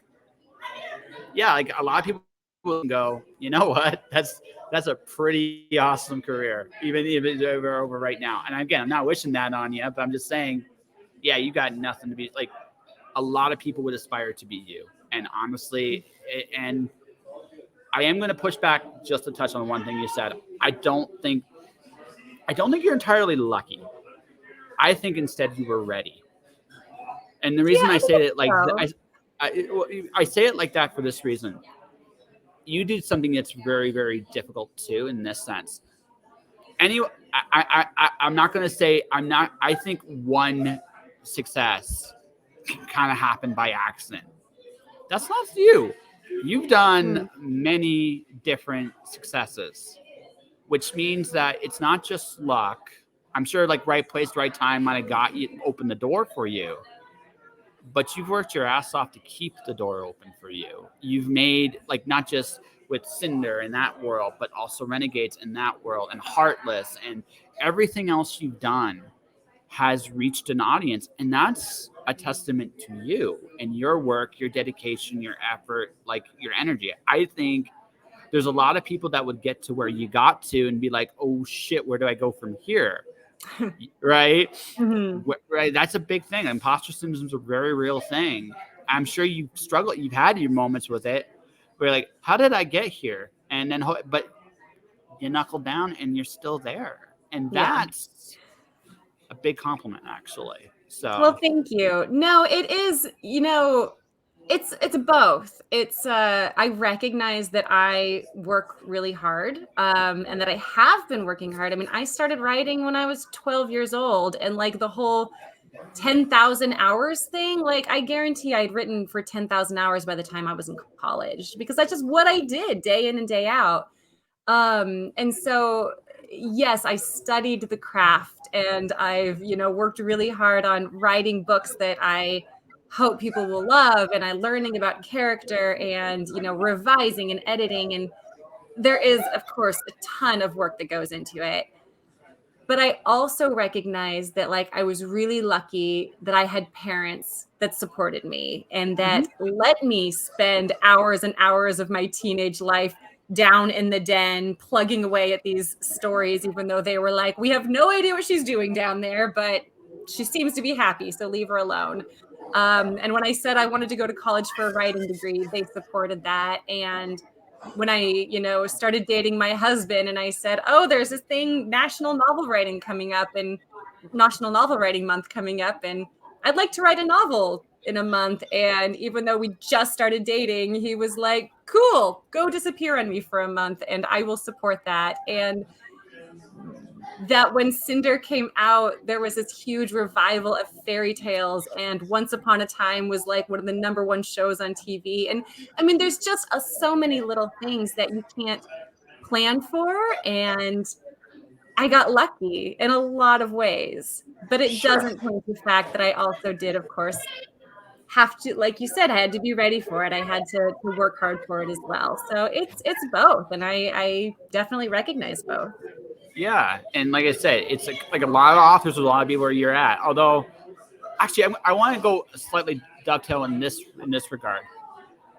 yeah, like a lot of people will go, you know what? That's a pretty awesome career, even if it's over right now. And again, I'm not wishing that on you, but I'm just saying, yeah, you got nothing to be like. A lot of people would aspire to be you, and honestly, and I am going to push back just to touch on one thing you said. I don't think you're entirely lucky. I think instead you were ready. And the reason I say it like I say it like that for this reason. You did something that's very, very difficult too in this sense. Anyway, I'm not going to say I'm not. I think one success kind of happened by accident. That's not you. You've done many different successes, which means that it's not just luck. I'm sure like right place, right time might have got you, opened the door for you, but you've worked your ass off to keep the door open for you. You've made like not just with Cinder in that world, but also Renegades in that world and Heartless and everything else you've done has reached an audience, and that's a testament to you and your work, your dedication, your effort, like your energy. I think there's a lot of people that would get to where you got to and be like, oh shit, where do I go from here? Right? Mm-hmm. Right. That's a big thing. Imposter syndrome is a very real thing. I'm sure you've struggled. You've had your moments with it where you're like, how did I get here? And then, but you knuckle down and you're still there. And Yeah. that's a big compliment, actually. So, Well, thank you. No, it is, it's both. It's I recognize that I work really hard, and that I have been working hard. I mean, I started writing when I was 12 years old, and like the whole 10,000 hours thing, like I guarantee I'd written for 10,000 hours by the time I was in college, because that's just what I did day in and day out. And so, yes, I studied the craft, and I've, worked really hard on writing books that I hope people will love, and I'm learning about character and, revising and editing. And there is, of course, a ton of work that goes into it. But I also recognize that, like, I was really lucky that I had parents that supported me and Mhm. that let me spend hours and hours of my teenage life down in the den, plugging away at these stories, even though they were like, we have no idea what she's doing down there, but she seems to be happy, so leave her alone. And when I said I wanted to go to college for a writing degree, they supported that. And when I, started dating my husband and I said, oh, there's this thing, National Novel Writing coming up, and National Novel Writing Month coming up, and I'd like to write a novel in a month. And even though we just started dating, he was like, cool, go disappear on me for a month and I will support that. And that when Cinder came out, there was this huge revival of fairy tales, and Once Upon a Time was like one of the number one shows on TV. And I mean, there's just so many little things that you can't plan for. And I got lucky in a lot of ways, but it Sure. doesn't change the fact that I also did, of course, have to, like you said, I had to be ready for it. I had to work hard for it as well. So it's both. And I definitely recognize both. Yeah. And like I said, it's like a lot of authors will want to be where you're at. Although, actually, I want to go slightly dovetail in this regard.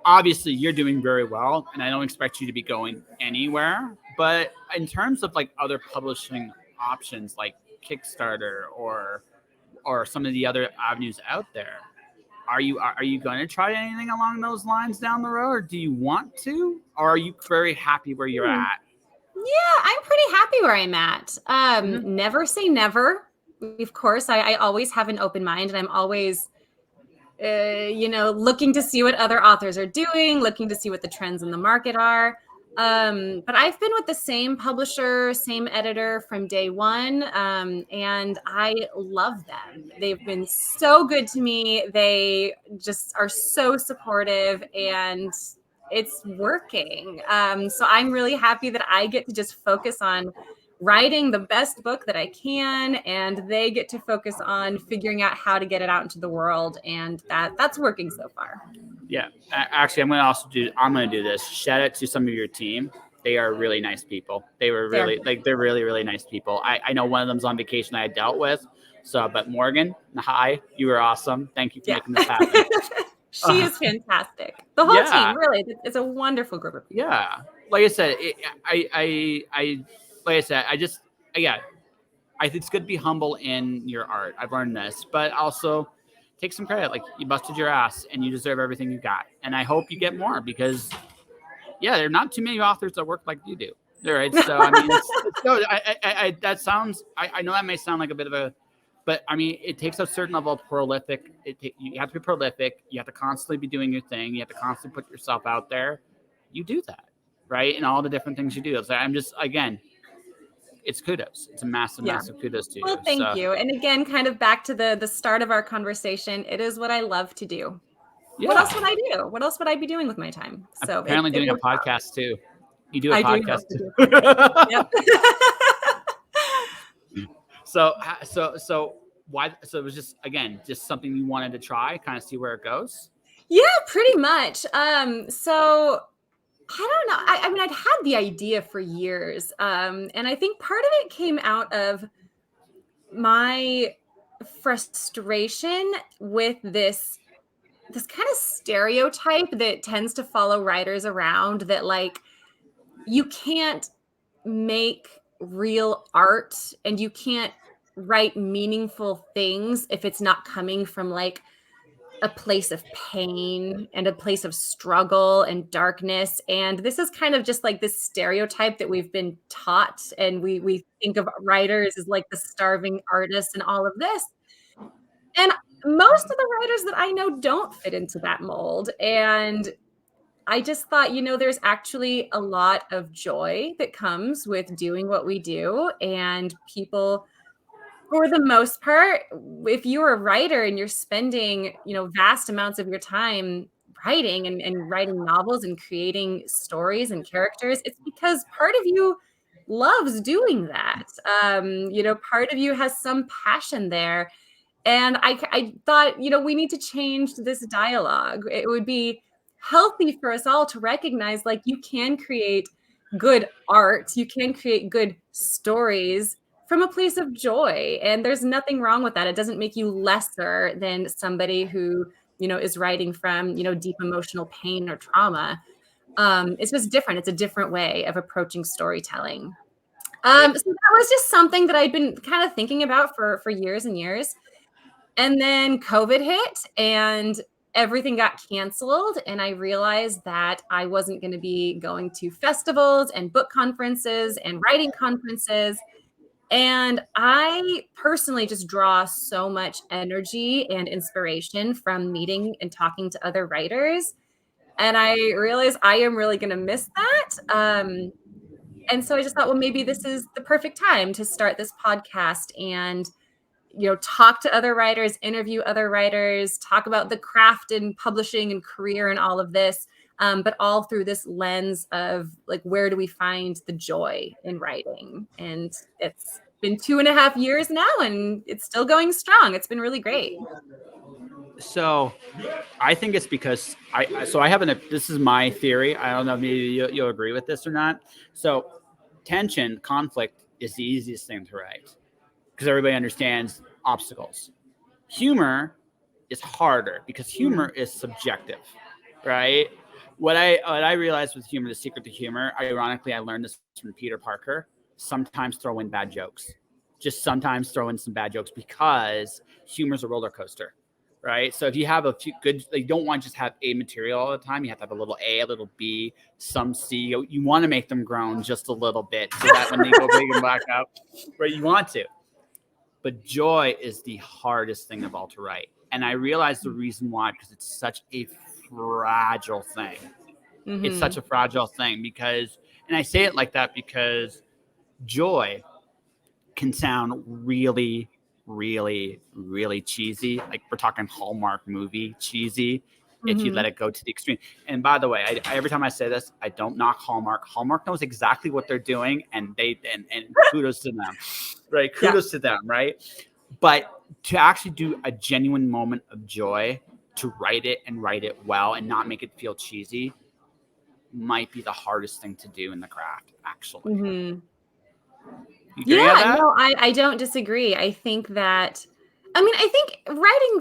Obviously, you're doing very well, and I don't expect you to be going anywhere. But in terms of like other publishing options, like Kickstarter or some of the other avenues out there, are you going to try anything along those lines down the road, or do you want to, or are you very happy where you're Hmm. at? Yeah, I'm pretty happy where I'm at. Mm-hmm. Never say never. Of course, I always have an open mind, and I'm always, looking to see what other authors are doing, looking to see what the trends in the market are. But I've been with the same publisher, same editor from day one, and I love them. They've been so good to me. They just are so supportive, and it's working. So I'm really happy that I get to just focus on writing the best book that I can, and they get to focus on figuring out how to get it out into the world, and that's working so far. Yeah, actually, I'm going to do this. Shout out to some of your team. They are really nice people. They were There. really they're really really nice people. I know one of them's on vacation I had dealt with. So, but Morgan, hi, you were awesome. Thank you for Yeah. making this happen. She is fantastic. The whole Yeah, team, really, it's a wonderful group of people. yeah. Like I said, like I said, yeah, I think it's good to be humble in your art. I've learned this, but also take some credit. Like you busted your ass, and you deserve everything you got. And I hope you get more because, yeah, there are not too many authors that work like you do. All right, so I mean, it's no, that sounds. I know that may sound like a bit of a, but I mean, it takes a certain level of prolific. You have to be prolific. You have to constantly be doing your thing. You have to constantly put yourself out there. You do that, right? And all the different things you do. So I'm just again, it's kudos. It's a massive, Yeah. massive kudos to you. Well, thank So you. And again, kind of back to the start of our conversation, it is what I love to do. What else would yeah, I do? What else would I be doing with my time? I'm So apparently it doing a works out. podcast too. You do a I do podcast hope to do a podcast. too. Yep. So why? So it was just something you wanted to try, kind of see where it goes. Yeah, pretty much. So I don't know. I mean, I'd had the idea for years. And I think part of it came out of my frustration with this kind of stereotype that tends to follow writers around, that like you can't make real art and you can't write meaningful things if it's not coming from like a place of pain and a place of struggle and darkness. And this is kind of just like this stereotype that we've been taught. And we think of writers as like the starving artists and all of this. And most of the writers that I know don't fit into that mold. And I just thought, there's actually a lot of joy that comes with doing what we do. And people, for the most part, if you're a writer and you're spending, vast amounts of your time writing and writing novels and creating stories and characters, it's because part of you loves doing that. Part of you has some passion there. And I thought, we need to change this dialogue. It would be healthy for us all to recognize like you can create good art, you can create good stories from a place of joy. And there's nothing wrong with that. It doesn't make you lesser than somebody who, is writing from, deep emotional pain or trauma. It's just different. It's a different way of approaching storytelling. So that was just something that I'd been kind of thinking about for years and years. And then COVID hit and everything got canceled. And I realized that I wasn't going to be going to festivals and book conferences and writing conferences. And I personally just draw so much energy and inspiration from meeting and talking to other writers. And I realized I am really going to miss that. And so I just thought, well, maybe this is the perfect time to start this podcast and talk to other writers, interview other writers, talk about the craft and publishing and career and all of this, but all through this lens of like, where do we find the joy in writing? And it's been 2.5 years now and it's still going strong. It's been really great. So I think it's because this is my theory. I don't know if maybe you'll agree with this or not. So tension, conflict is the easiest thing to write because everybody understands obstacles. Humor is harder because humor is subjective, right? What I realized with humor, the secret to humor, ironically, I learned this from Peter Parker. Sometimes throw in bad jokes. Just sometimes throw in some bad jokes because humor is a roller coaster, right? So if you have a few good, you don't want to just have A material all the time. You have to have a little A, a little B, some C. You want to make them groan just a little bit so that when they go big and back up, right, you want to. But joy is the hardest thing of all to write. And I realized the reason why, because it's such a fragile thing. Mm-hmm. It's such a fragile thing because, and I say it like that because joy can sound really, really, really cheesy. Like we're talking Hallmark movie cheesy if you let it go to the extreme. And by the way, I every time I say this, I don't knock Hallmark. Hallmark knows exactly what they're doing, and and kudos to them, right? Kudos to them, right? But to actually do a genuine moment of joy, to write it and write it well and not make it feel cheesy might be the hardest thing to do in the craft, actually. Mm-hmm. Yeah, no, I don't disagree. I think writing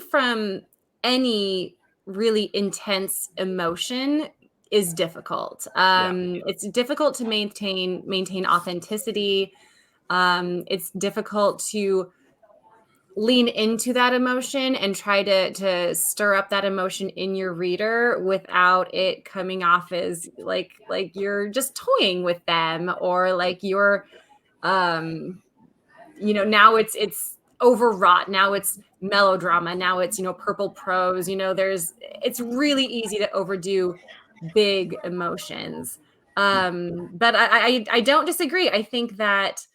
from any really intense emotion is difficult. It's difficult to maintain authenticity. It's difficult to lean into that emotion and try to stir up that emotion in your reader without it coming off as like you're just toying with them or like you're now it's overwrought, now it's melodrama, now it's purple prose, it's really easy to overdo big emotions. But I don't disagree. I think that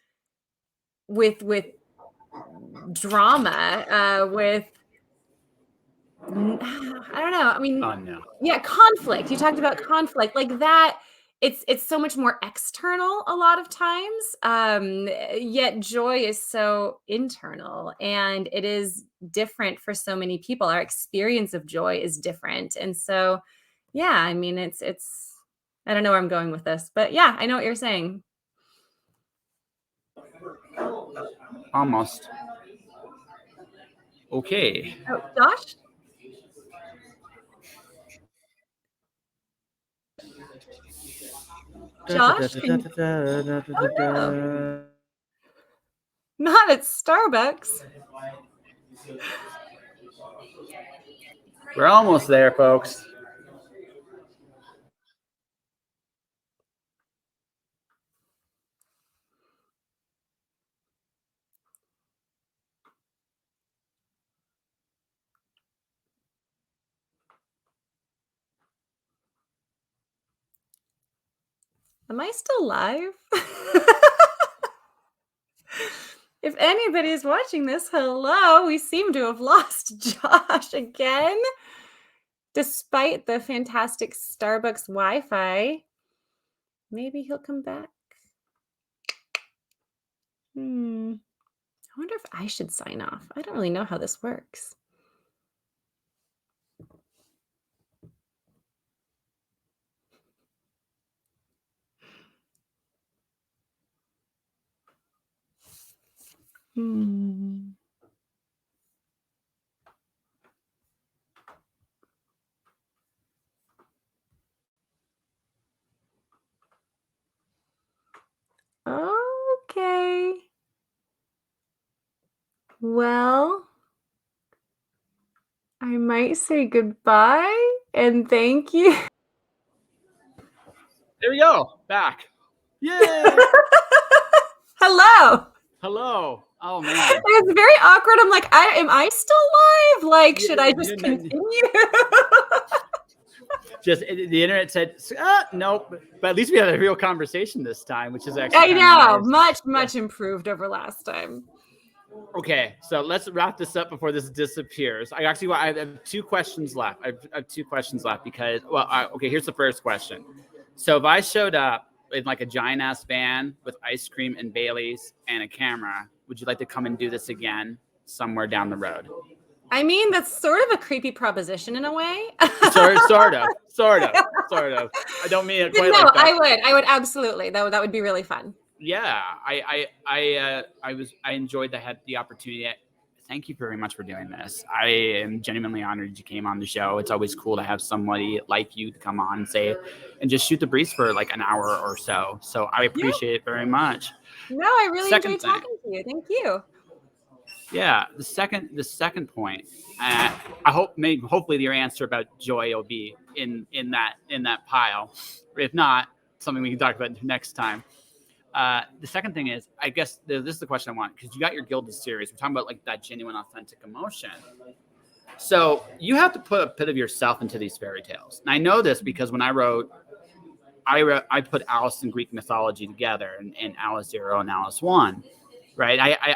with drama, with I don't know. I mean, yeah, conflict. You talked about conflict like that. It's so much more external a lot of times. Yet joy is so internal, and it is different for so many people. Our experience of joy is different, and so yeah. I mean, it's. I don't know where I'm going with this, but yeah, I know what you're saying. Almost. Okay. Oh, Josh? Josh, oh no, not at Starbucks. We're almost there, folks. Am I still live? If anybody's watching this, hello. We seem to have lost Josh again. Despite the fantastic Starbucks Wi-Fi. Maybe he'll come back. I wonder if I should sign off. I don't really know how this works. Okay. Well, I might say goodbye and thank you. There we go. Back. Yay! Hello. Hello. Oh man. It's very awkward. I'm like, am I still live? Like, should I just continue? Just the internet said, nope. But at least we had a real conversation this time, which is actually I know, nice. much improved over last time. Okay, so let's wrap this up before this disappears. I have 2 questions left. I have 2 questions left because, okay, here's the first question. So if I showed up in like a giant ass van with ice cream and Baileys and a camera, would you like to come and do this again somewhere down the road? I mean, that's sort of a creepy proposition in a way. Sort of. I don't mean it quite like that. I would absolutely. That would be really fun. Yeah, I enjoyed the opportunity. Thank you very much for doing this. I am genuinely honored you came on the show. It's always cool to have somebody like you to come on and just shoot the breeze for like an hour or so. So I appreciate it very much. No, I really enjoyed talking to you. Thank you. Yeah, the second point. Hopefully your answer about joy will be in that pile. If not, something we can talk about next time. The second thing is, I guess this is the question I want, because you got your Gilded series. We're talking about like that genuine, authentic emotion. So you have to put a bit of yourself into these fairy tales. And I know this because when I put Alice and Greek mythology together in Alice 0 and Alice 1. Right. I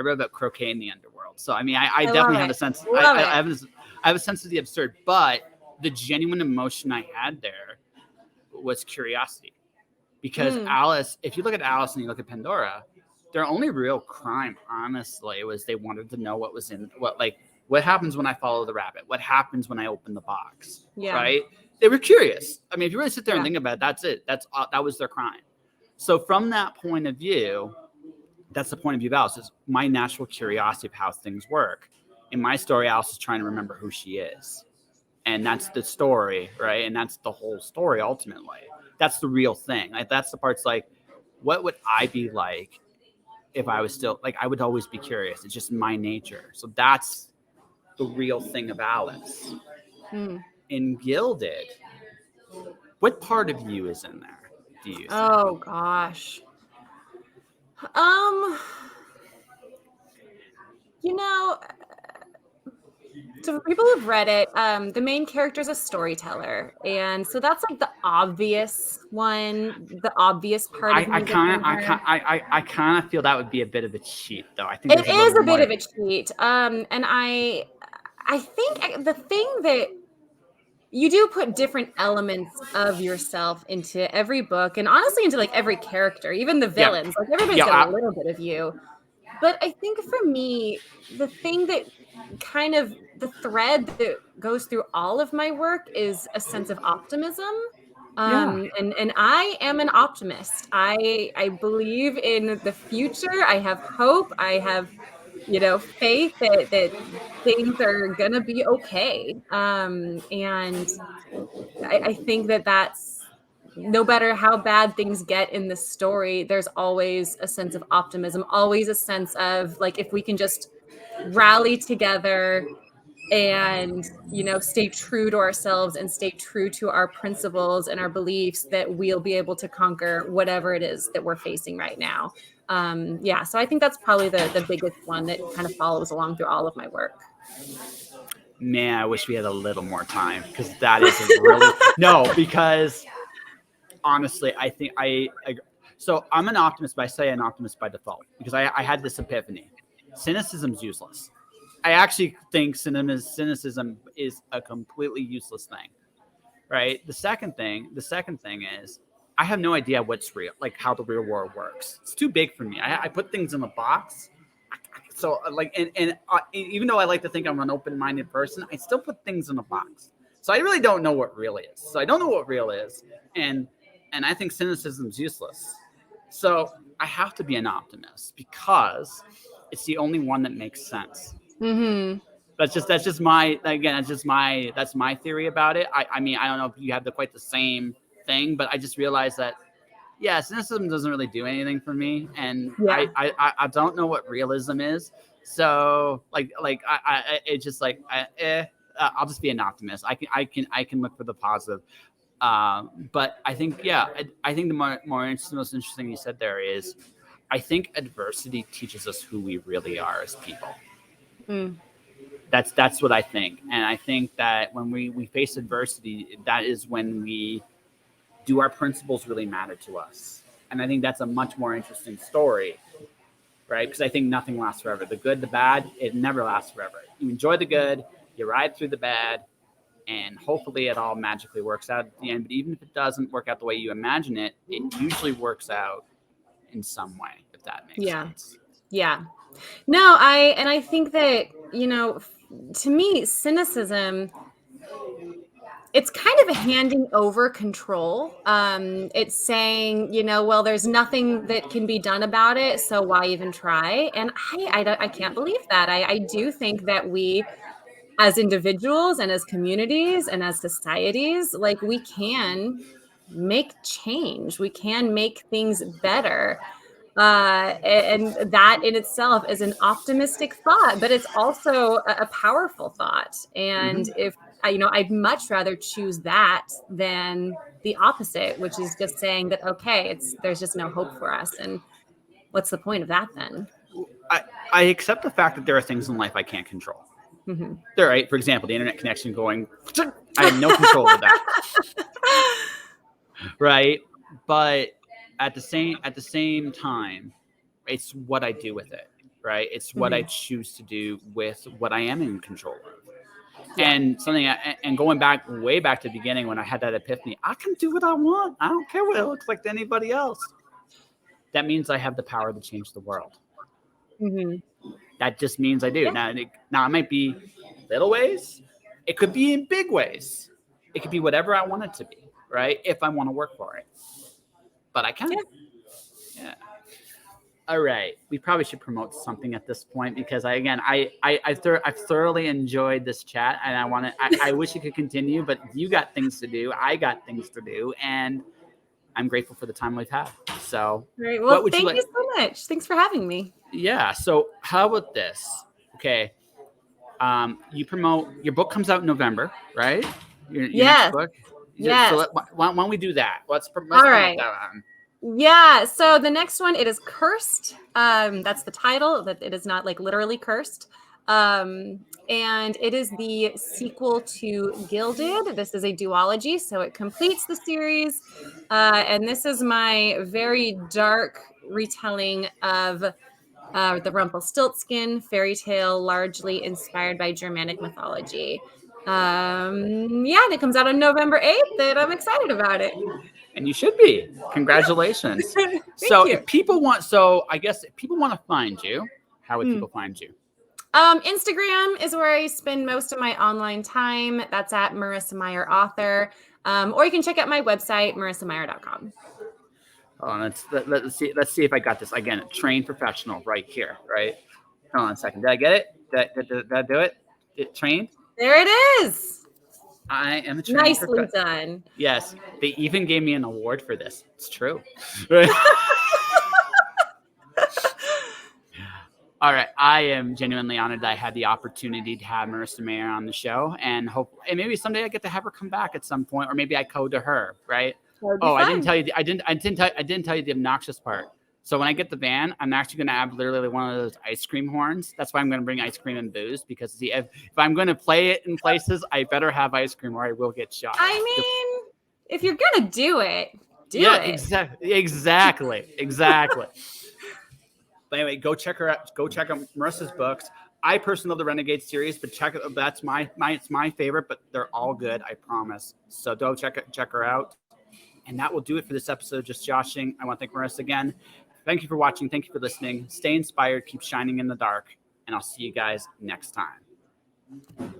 wrote about croquet in the underworld. So, I definitely have a sense. I have a sense of the absurd, but the genuine emotion I had there was curiosity. Because Alice, if you look at Alice and you look at Pandora, their only real crime, honestly, was they wanted to know what was what happens when I follow the rabbit? What happens when I open the box? Yeah. Right. They were curious. I mean, if you really sit there and think about it, that's it. That was their crime. So from that point of view, that's the point of view of Alice, is my natural curiosity of how things work. In my story, Alice is trying to remember who she is. And that's the story, right? And that's the whole story, ultimately. That's the real thing. Like, that's the parts like, what would I be like if I was still, like, I would always be curious. It's just my nature. So that's the real thing of Alice. In Gilded, what part of you is in there, do you think? Oh, gosh. So for people who've read it, the main character is a storyteller, and so that's like the obvious one, the obvious part. I kind of feel that would be a bit of a cheat, though. I think it is a bit of a cheat, and I think the thing that you do put different elements of yourself into every book, and honestly into like every character, even the villains. Like everybody's got a little bit of you. But I think for me, the thing that kind of the thread that goes through all of my work is a sense of optimism. And I am an optimist. I believe in the future. I have hope. I have, faith that things are gonna be okay. And I think that's no matter how bad things get in this story, there's always a sense of optimism, always a sense of like, if we can just rally together and, you know, stay true to ourselves and stay true to our principles and our beliefs, that we'll be able to conquer whatever it is that we're facing right now. Yeah, so I think that's probably the biggest one that kind of follows along through all of my work. Man, I wish we had a little more time, because that is really no, because honestly, I think so I'm an optimist, but I say an optimist by default, because I had this epiphany. Cynicism's useless. I actually think cynicism is a completely useless thing, right? The second thing is, I have no idea what's real, like how the real world works. It's too big for me. I put things in a box. So like, and even though I like to think I'm an open-minded person, I still put things in a box. So I really don't know what real is. So I don't know what real is, and I think cynicism's useless. So I have to be an optimist, because it's the only one that makes sense. Mm-hmm. That's my theory about it. I mean, I don't know if you have quite the same thing, but I just realized that, yeah, cynicism doesn't really do anything for me, and Yeah. I don't know what realism is. So it's just like, I'll just be an optimist. I can look for the positive. But I think, yeah, I think the most interesting you said there is, I think adversity teaches us who we really are as people. Mm. That's what I think, and I think that when we face adversity, that is when we do our principles really matter to us, and I think that's a much more interesting story, right? Because I think nothing lasts forever. The good, the bad, it never lasts forever. You enjoy the good, you ride through the bad, and hopefully it all magically works out at the end. But even if it doesn't work out the way you imagine it, it usually works out in some way, if that makes Yeah. sense. Yeah. No, I think that, you know, to me, cynicism, it's kind of a handing over control. It's saying, you know, well, there's nothing that can be done about it, so why even try? And I can't believe that. I do think that we, as individuals and as communities and as societies, like, we can make change. We can make things better. And that in itself is an optimistic thought, but it's also a powerful thought. And Mm-hmm. if you know, I'd much rather choose that than the opposite, which is just saying that, okay, there's just no hope for us. And what's the point of that then? I accept the fact that there are things in life I can't control. Mm-hmm. All right, for example, the internet connection going, I have no control over that. Right, but at the same time, it's what I do with it. Right, it's what I Mm-hmm. choose to do with what I am in control of. Yeah. And going back way back to the beginning when I had that epiphany, I can do what I want. I don't care what it looks like to anybody else. That means I have the power to change the world. Mm-hmm. That just means I do. Yeah. Now it might be little ways. It could be in big ways. It could be whatever I want it to be, right? If I want to work for it. But I can. Yeah. Yeah. All right. We probably should promote something at this point, because I've thoroughly enjoyed this chat, and I wish it could continue, but you got things to do. I got things to do, and I'm grateful for the time we've had. So Great. what Well, would you thank like? you so much. Thanks for having me. Yeah. So how about this? Okay. You promote your book comes out in November, right? Your next Yes. book. So Yes. why don't we do that? Let's All promote right. that one. Yeah, so the next one, it is Cursed. That's the title, that it is not like literally cursed. And it is the sequel to Gilded. This is a duology, so it completes the series. And this is my very dark retelling of the Rumpelstiltskin fairy tale, largely inspired by Germanic mythology. Yeah, and it comes out on November 8th, and I'm excited about it. And you should be. Congratulations. Thank So you. I guess if people want to find you, how would people find you? Instagram is where I spend most of my online time. That's at Marissa Meyer author. Or you can check out my website, marissameyer.com. Let's see if I got this again. Trained professional right here, right? Hold on a second. Did I get it? Did I do it? Trained? There it is. I am a training Nicely professor. done. Yes, they even gave me an award for this. It's true. All right, I am genuinely honored that I had the opportunity to have Marissa Meyer on the show, and maybe someday I get to have her come back at some point, or maybe I code to her. Right? That would be Oh, I fun. didn't tell you. I didn't tell you the obnoxious part. So when I get the van, I'm actually going to have literally one of those ice cream horns. That's why I'm going to bring ice cream and booze, because if I'm going to play it in places, I better have ice cream or I will get shot. I mean, if you're gonna do it, do Yeah, it. exactly. But anyway, go check her out. Go check out Marissa's books. I personally love the Renegade series, but that's it's my favorite. But they're all good, I promise. So go check her out. And that will do it for this episode of Just Joshing. I want to thank Marissa again. Thank you for watching. Thank you for listening. Stay inspired. Keep shining in the dark. And I'll see you guys next time.